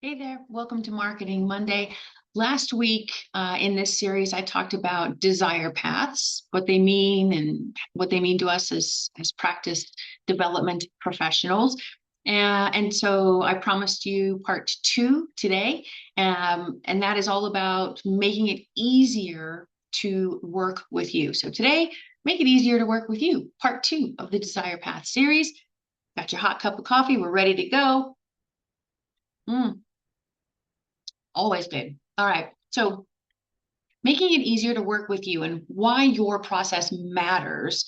Hey there, welcome to Marketing Monday. Last week in this series, I talked about desire paths, what they mean and what they mean to us as practice development professionals. And so I promised you part two today, and that is all about making it easier to work with you. So today, make it easier to work with you, part two of the Desire Path series. Got your hot cup of coffee, we're ready to go. Mm. Always good. All right. So making it easier to work with you and why your process matters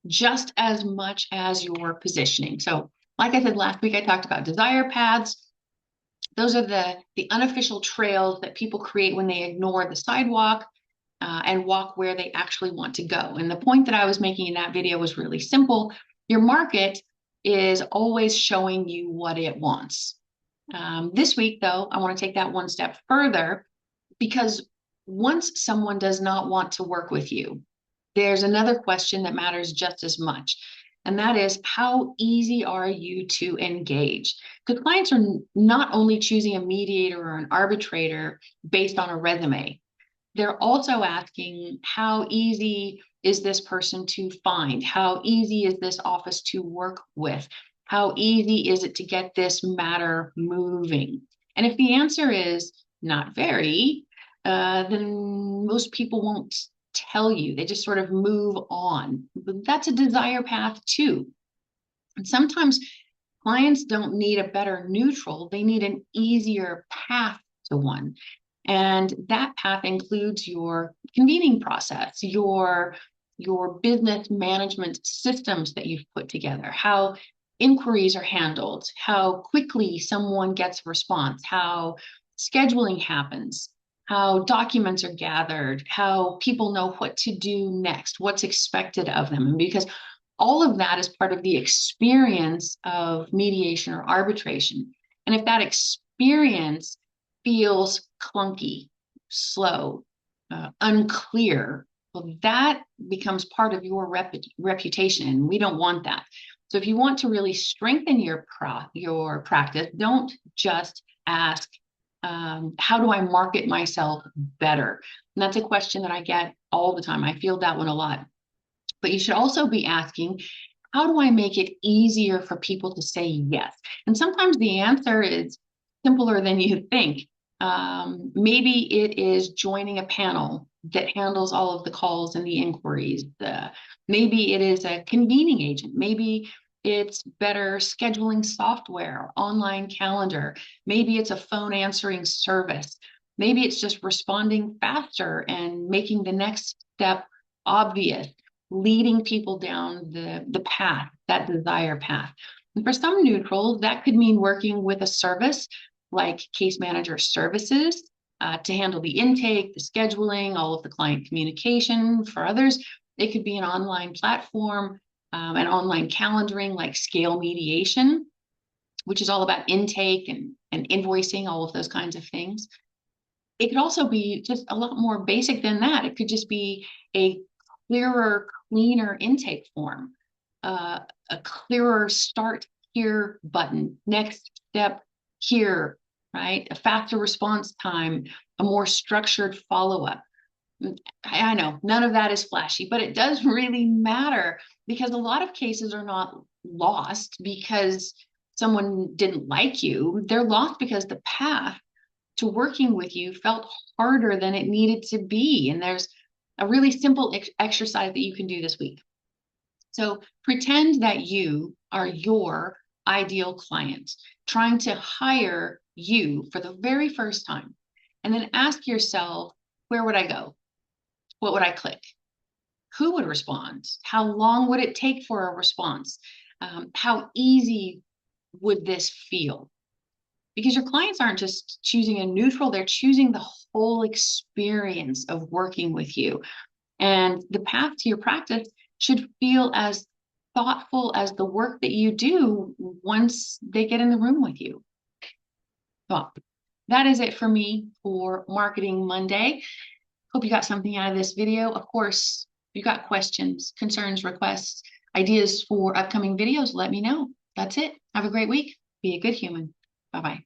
just as much as your positioning. So, like I said last week, I talked about desire paths. Those are the unofficial trails that people create when they ignore the sidewalk and walk where they actually want to go. And the point that I was making in that video was really simple. Your market is always showing you what it wants. This week, though, I want to take that one step further because once someone does not want to work with you, there's another question that matters just as much. And that is, how easy are you to engage? Because clients are not only choosing a mediator or an arbitrator based on a resume, they're also asking, how easy is this person to find? How easy is this office to work with? How easy is it to get this matter moving? And if the answer is not very, then most people won't tell you. They just sort of move on. But that's a desire path too. And sometimes clients don't need a better neutral, they need an easier path to one. And that path includes your convening process, your business management systems that you've put together, how inquiries are handled, how quickly someone gets a response, how scheduling happens, how documents are gathered, how people know what to do next, what's expected of them. And because all of that is part of the experience of mediation or arbitration. And if that experience feels clunky, slow, unclear, well, that becomes part of your reputation, and we don't want that. So if you want to really strengthen your practice, don't just ask, how do I market myself better? And that's a question that I get all the time. I feel that one a lot. But you should also be asking, how do I make it easier for people to say yes? And sometimes the answer is simpler than you think. Maybe it is joining a panel that handles all of the calls and the inquiries. Maybe it is a convening agent. Maybe it's better scheduling software, online calendar. Maybe it's a phone answering service. Maybe it's just responding faster and making the next step obvious, leading people down the path, that desire path. And for some neutrals, that could mean working with a service like case manager services to handle the intake, the scheduling, all of the client communication. For others, it could be an online platform, an online calendaring like Scale Mediation, which is all about intake and invoicing, all of those kinds of things. It could also be just a lot more basic than that. It could just be a clearer, cleaner intake form, a clearer start here button, next step here, right? A faster response time, a more structured follow-up. I know none of that is flashy, but it does really matter because a lot of cases are not lost because someone didn't like you. They're lost because the path to working with you felt harder than it needed to be. And there's a really simple exercise that you can do this week. So pretend that you are your ideal client, trying to hire you for the very first time. And then ask yourself, where would I go? What would I click? Who would respond? How long would it take for a response? How easy would this feel? Because your clients aren't just choosing a neutral, they're choosing the whole experience of working with you. And the path to your practice should feel as thoughtful as the work that you do once they get in the room with you. Well, that is it for me for Marketing Monday. Hope you got something out of this video. Of course, if you got questions, concerns, requests, ideas for upcoming videos, let me know. That's it. Have a great week. Be a good human. Bye-bye.